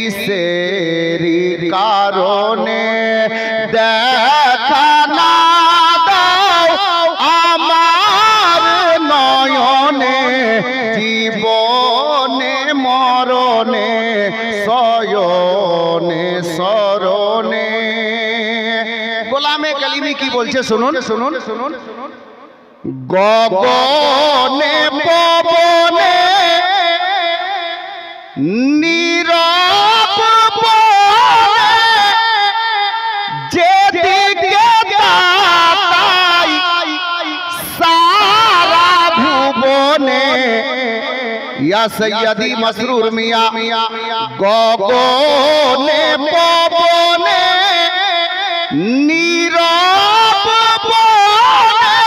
কিসেরি কারণে দেখা না দাও আমার নয়নে জীবনে মরণে শয়নে শরণে। গোলামে কালিমি কি বলছে শুনুন শুনুন শুনুন। গগনে পবনে নীরব বনে যেদিকে তাকাই সারা ভুবনে। ইয়া সৈয়দি মসরুর মিয়া গগনে পবনে নীরব বনে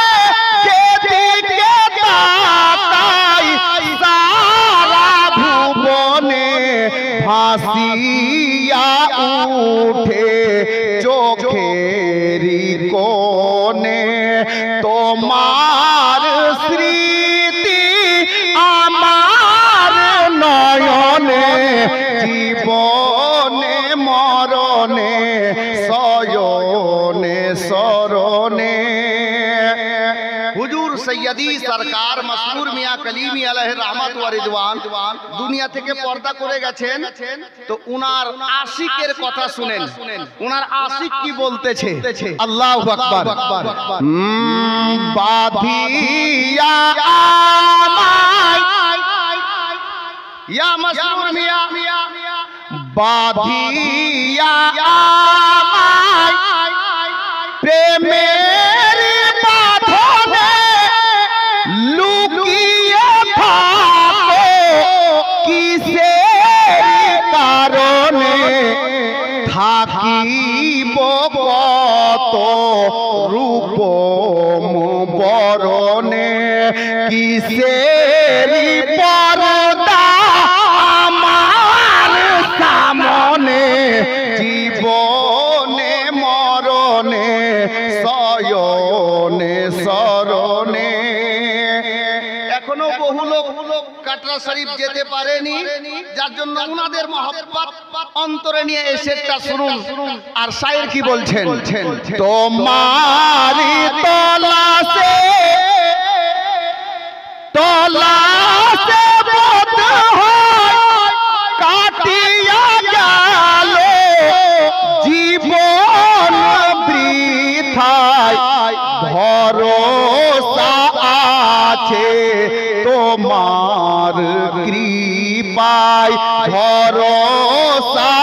যেদিকে তাকাই সারা ভুবনে ভাসিয়া উঠে চোখেরি কোণে তোমার স্মৃতি আমার নয়নে জীবনে মরণে শয়নে শরণে। হুজুর সৈয়দি সরকার মসরুর মিয়া কলিমি আলাইহি রহমত ওয়া রিদওয়ান দুনিয়া থেকে পর্দা করে গেছেন। তো উনার আশিকের কথা শুনেন, উনার আশিক কি বলতেছে। আল্লাহু আকবার। বাঁধিয়া আমায় ইয়া মসরুর মিয়া বাঁধিয়া আমায় প্রেমের বাঁধনে লুকিয়ে থাকো কিসের কারণে থাকিব কত রূপ বরণে কিসের পর্দা আমার সামনে জীবনে মরণে শয়নে শরণে। এখনো বহু লোক কাটরা শরীফ যেতে পারেনি, যার জন্য উনাদের মহব্বত অন্তরে নিয়ে এসেটা শুনুন। আর শায়ের কি বলছেন। তোমারি তলাশে তলাশে বোধ হয় কাটিয়া গেল জীবন বৃথায় ভরসা আছে তোমার কৃপায় ভরসা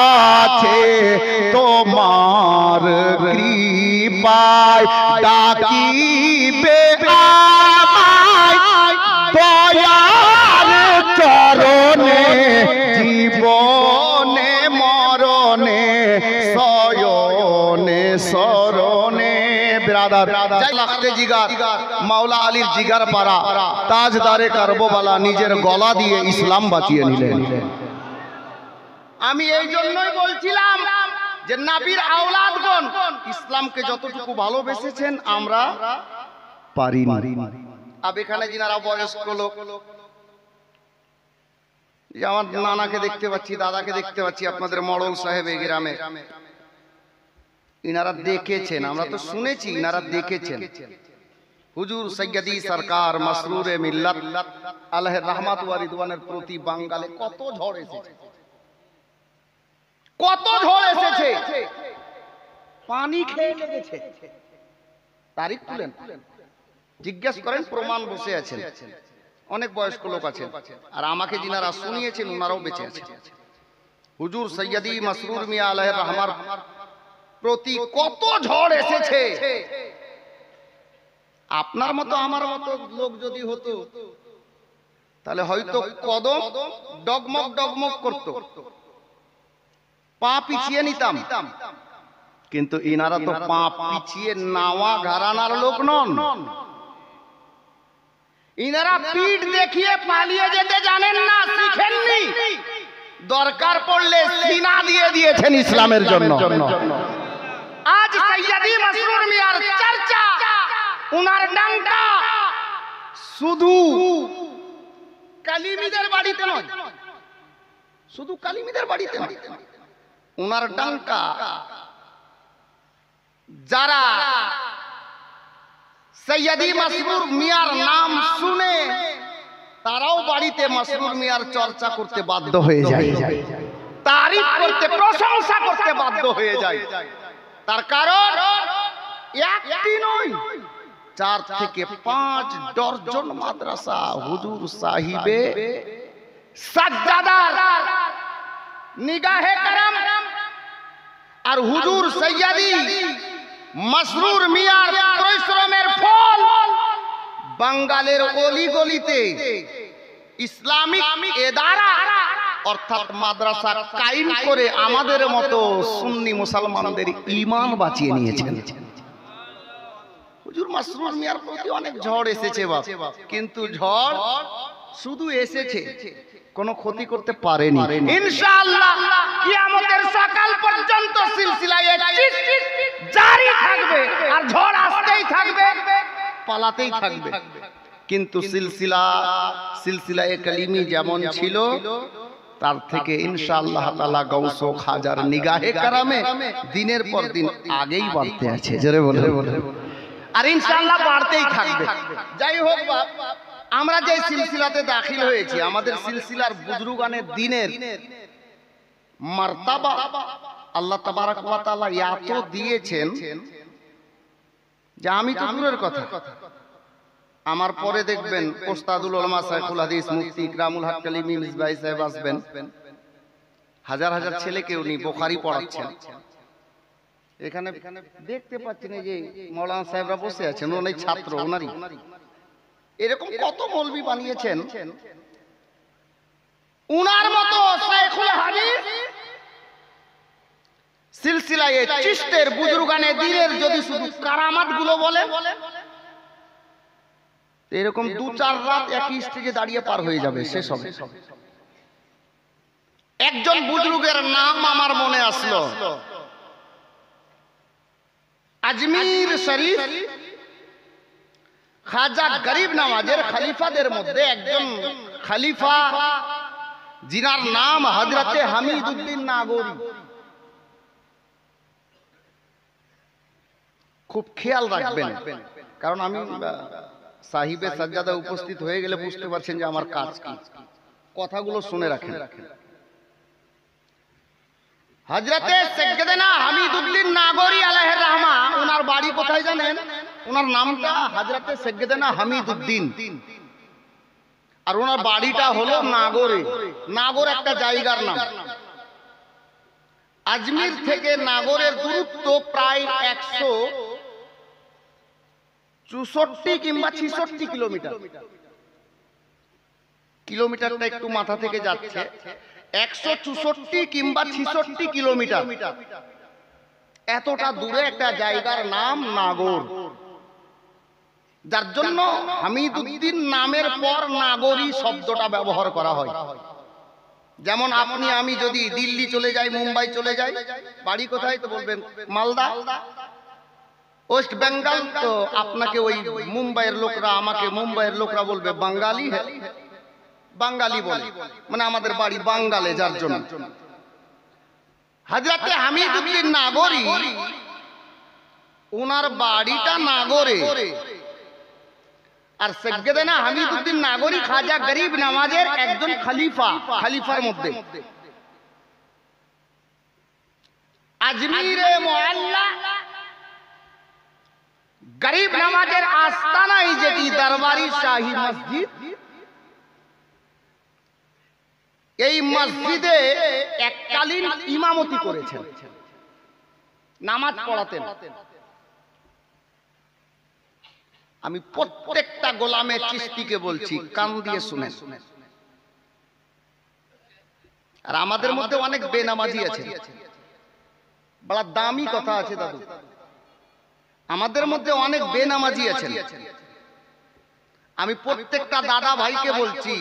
আছে তোমার কৃপায় ডাকিবে আমায় দয়ার চরণে জীবনে মরণে শয়নে শরণে। বিরাদার যাই লাগতে জিগার মাওলা আলীর জিগার পারা তাজদারে কারবালা নিজের গলা দিয়ে ইসলাম বাঁচিয়ে নিলেন। আমি এই জন্যই বলছিলাম যে নবীর আওলাদগণ ইসলামকে যতটুকু ভালোবেসেছেন আমরা পারিনি। আর এখানে যিনারা বয়স্ক লোক, আমার নানাকে দেখতে পাচ্ছি, দাদাকে দেখতে পাচ্ছি, আপনাদের মডল সাহেব এই গ্রামে, ইনারা দেখেছেন, আমরা তো শুনেছি, ইনারা দেখেছেন হুজুর সৈয়দি সরকার মসরুরে মিল্লাত আলাইহি রহমত ওয়া রিদওয়ানের প্রতি বাঙালে কত ঝড় এসেছে, কত ঝড় এসেছে, পানি খেয়ে লেগেছে। তারিখ তুলেন, জিজ্ঞেস করেন, প্রমাণ বসে আছেন, অনেক বয়স্ক লোক আছেন। আর আমাকে যিনারা শুনিয়েছেন ওনারাও বেঁচে আছেন। হুজুর সৈয়দি মসরুর মিয়া আলাইহি রহমার প্রতি কত ঝড় এসেছে। আপনার মতো আমার মতো লোক যদি হতো তাহলে হয়তো কদম ডগমগ ডগমগ করত, পা পিছিয়ে নিতাম। কিন্তু ইনারা তো পা পিছিয়ে নাওয়া ঘরানার লোক নন। ইনারা পিঠ দেখিয়ে পালিয়ে যেতে জানেন না, শিখেননি। দরকার পড়লে সিনা দিয়ে দিয়েছেন ইসলামের জন্য। আজ সৈয়দি মসরুর মিয়ার চর্চা, উনার ডাঙ্কা শুধু কালিমিদের বাড়িতে নয়, শুধু কালিমিদের বাড়িতে না, ওনার ডাঙ্কা যারা সৈয়দি মাসরুর মিয়ার নাম শুনে তারাও বাড়িতে মাসরুর মিয়ার চর্চা করতে বাধ্য হয়ে যায়, তারিফ করতে, প্রশংসা করতে বাধ্য হয়ে যায়। তার কারণ একটি নয়, 4 থেকে 5 ডজন মাদ্রাসা হুজুর সাহিবে সাজ্জাদার নিগাহে করম আর হুজুর সৈয়দি মাসরুর মিয়ার পরিশ্রমের ফল বাঙ্গালের অলিগলিতে ইসলামিক এদারা অর্থাৎ মাদ্রাসা কায়েম করে আমাদের মতো সুন্নি মুসলমানদের ঈমান বাঁচিয়ে নিয়েছেন। হুজুর মাসরুর মিয়ার প্রতি অনেক ঝড় এসেছে বাপ, কিন্তু ঝড় শুধু এসেছে, কোনো ক্ষতি করতে পারেনি। ইনশাআল্লাহ কিয়ামতের সকাল পর্যন্ত সিলসিলা জারি থাকবে, আর ঝড় আসতেই থাকবে, পালাতেই থাকবে। কিন্তু সিলসিলায়ে কালিমি যেমন ছিল তার থেকে ইনশাআল্লাহ তাআলা গৌস ও খাজার নিগাহে কারামে দিনের পর দিন আগেই বাড়তে আছে, জোরে বলে, আর ইনশাআল্লাহ বাড়তেই থাকবে। যাই হোক বাপ, আমরা যে সিলসিলাতে দাখিল হয়েছি, আমাদের সিলসিলার বুজরুগানের দিনের মারতাবা আল্লাহ তাবারক ওয়া তাআলা এত দিয়েছেন যে আমি তো দূরের কথা, আমার পরে দেখবেন ওস্তাদুল উলামা শাইখুল হাদিস মুফতি ইকরামুল হক কালিমি মিসবাই সাহেব আসবেন, হাজার হাজার ছেলেকে উনি বুখারী পড়াচ্ছেন। এখানে দেখতে পাচ্ছেন এই যে মাওলানা সাহেবরা বসে আছেন, উনি ছাত্র, ওনারই এরকম কত মৌলবি বানিয়েছেন। উনার মতো শাইখুল হাদিস সিলসিলায়ে চিশতের বুজুর্গানে দ্বীনের যদি শুধু কারামাত গুলো বলে, এরকম 2-4 রাত একই স্টেজে দাঁড়িয়ে পার হয়ে যাবে, শেষ হবে। একজন বুজুর্গের নাম আমার মনে আসলো, আজমির শরীফ খাজা গরিব নওয়াজের খলিফাদের মধ্যে একজন খলিফা, যিনার নাম হযরতে হামিদউদ্দিন নাগোরী। খুব খেয়াল রাখবেন, কারণ আমি সাহিবে সাজ্জাদা উপস্থিত হয়ে গেলে বুঝতে পারছেন যে আমার কাজ কি, কথাগুলো শুনে রাখেন। হযরতে সাইয়্যিদানা হামিদউদ্দিন নাগোরী আলাইহির রহমা, ওনার বাড়ি কোথায় জানেন? ওনার নামটা হযরতে সাইয়্যিদানা হামিদউদ্দিন, আর ওনার বাড়িটা হলো নাগোরে। নাগোর একটা জায়গার নাম। আজমির থেকে নাগোরের দূরত্ব প্রায় 164 কিংবা 66 কিলোমিটার। কিলোমিটারটা একটু মাথা থেকে যাচ্ছে, 164 কিংবা 66 কিলোমিটার। এতটা দূরে একটা জায়গার নাম নাগোর, যার জন্য হামিদউদ্দিন নামের পর নাগোরী শব্দটা ব্যবহার করা হয়। যেমন আপনি আমি যদি দিল্লি চলে যাই, মুম্বাই চলে যাই, বাড়ি কোথায়? তো বলবেন মালদা, ওয়েস্ট বেঙ্গল, তো আপনাকে ওই মুম্বাইয়ের লোকরা, আমাকে মুম্বাইয়ের লোকরা বলবে বাঙালি, বাঙালি বলে, মানে আমাদের বাড়ি বাঙ্গালে, যার জন্য। হযরতে হামিদউদ্দিন নাগোরী, ওনার বাড়িটা নাগোরে, আর সাইয়্যিদানা হামিদউদ্দিন নাগোরী খাজা গরিব নওয়াজের একজন খলিফা, খলিফার মধ্যে। আজমিরে মুআল্লা গরিব নওয়াজের আস্তানায় যেটি দরবারি শাহী মসজিদ, এই মসজিদে এককালীন ইমামতি করেছেন, নামাজ পড়াতেন। আমি প্রত্যেকটা গোলামে চিশতিকে বলছি, কান দিয়ে শুনেন। আর আমাদের মধ্যে অনেক বেনামাজি আছে, বড় দামি কথা আছে দাদু, আমাদের মধ্যে অনেক বেনামাজি আছেন। আমি প্রত্যেকটা দাদা ভাইকে বলছি,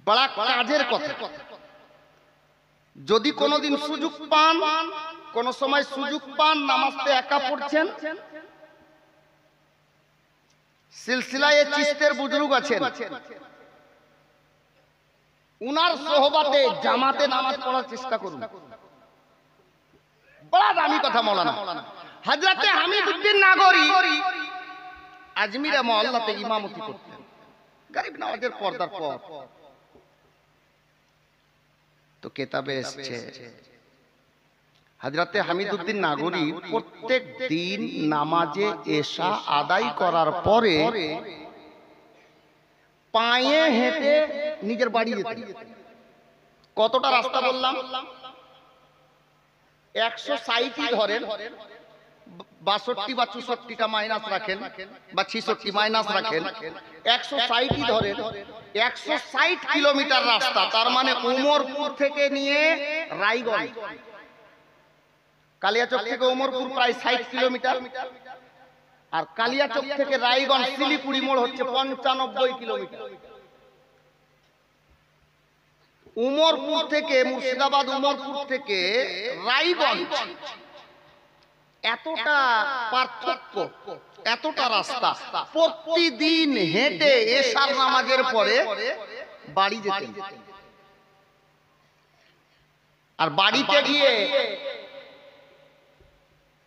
বড় কাজের কথা, যদি কোনোদিন সুযোগ পান, কোন সময় সুযোগ পান, নামাজতে একা পড়ছেন, সিলসিলায়ে চিশতের বুজুর্গ আছেন, উনার সোহবাতে জামাতে নামাজ পড়ার চেষ্টা করুন। বড় দামি কথা মৌলানা। হযরতে হামিদউদ্দিন নাগরী আজমিরে মহল্লাতে ইমামতি করতেন গরিব নওয়াজের পর্দার পর। তো কিতাবে এসেছে হযরতে হামিদউদ্দিন নাগরী প্রত্যেক দিন নামাজে এশা আদায় করার পরে পায়ে হেঁটে নিজের বাড়ি যেতেন। কতটা রাস্তা বললাম? 160ই ধরেন, 62 বা 64টা মাইনাস রাখেন বা 66 মাইনাস রাখেন, 160ই ধরেন, 160 কিলোমিটার রাস্তা। তার মানে উমরপুর থেকে নিয়ে রায়গঞ্জ, কালিয়াচক থেকে উমরপুর প্রায় 60 কিলোমিটার, আর কালিয়াচক থেকে রায়গঞ্জ শিলিগুড়ি মোড় হচ্ছে 95 কিলোমিটার। উমরপুর থেকে মুর্শিদাবাদ, উমরপুর থেকে রায়গঞ্জ এতটা পার্থক্য, এতটা রাস্তা। প্রতিদিন হেঁটে এশার নামাজের পরে বাড়ি যেতেন। আর বাড়িতে গিয়ে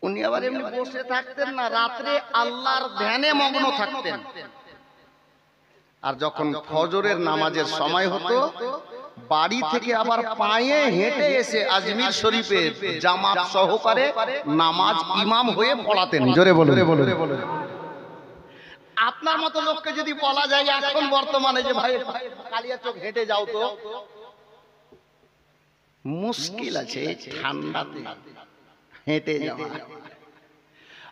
উনি আবার এমনি বসে থাকতেন না, রাত্রে আল্লাহর ধ্যানে মগ্ন থাকতেন। আর যখন ফজরের নামাজের সময় হতো বাড়ি থেকে আবার পায়ে হেঁটে এসে আজমির শরীফে জামাত সহকারে নামাজ ইমাম হয়ে পড়াতেন। জোরে বলুন। আপনার মতো লোককে যদি বলা যায় এখন বর্তমানে যে ভাই কালিয়াচক হেঁটে যাও, তো মুশকিল আছে ঠান্ডাতে হেঁটে যাওয়া।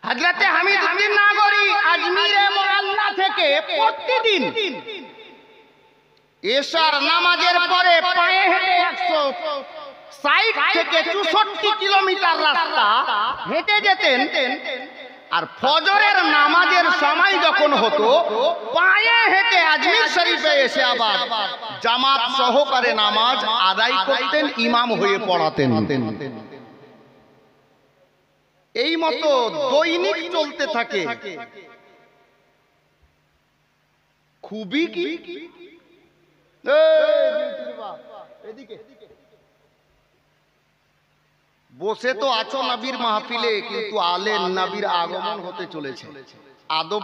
হযরতে হামিদউদ্দিন নাগরী আজমিরে মহল্লা থেকে প্রতিদিন এশার নামাজের পরে পায়ে হেঁটে 160 থেকে 64 কিলোমিটার রাস্তা হেঁটে যেতেন। আর ফজরের নামাজের সময় যখন হতো পায়ে হেঁটে আজমির শরীফে এসে আবার জামাত সহকারে নামাজ আদায় করতেন, ইমাম হয়ে পড়াতেন। এই মতো দৈনিক চলতে থাকে। খুবই কি বসে তো আছো নবীর মাহফিলে, কিন্তু আলে নবীর আগমন হতে চলেছে। আদব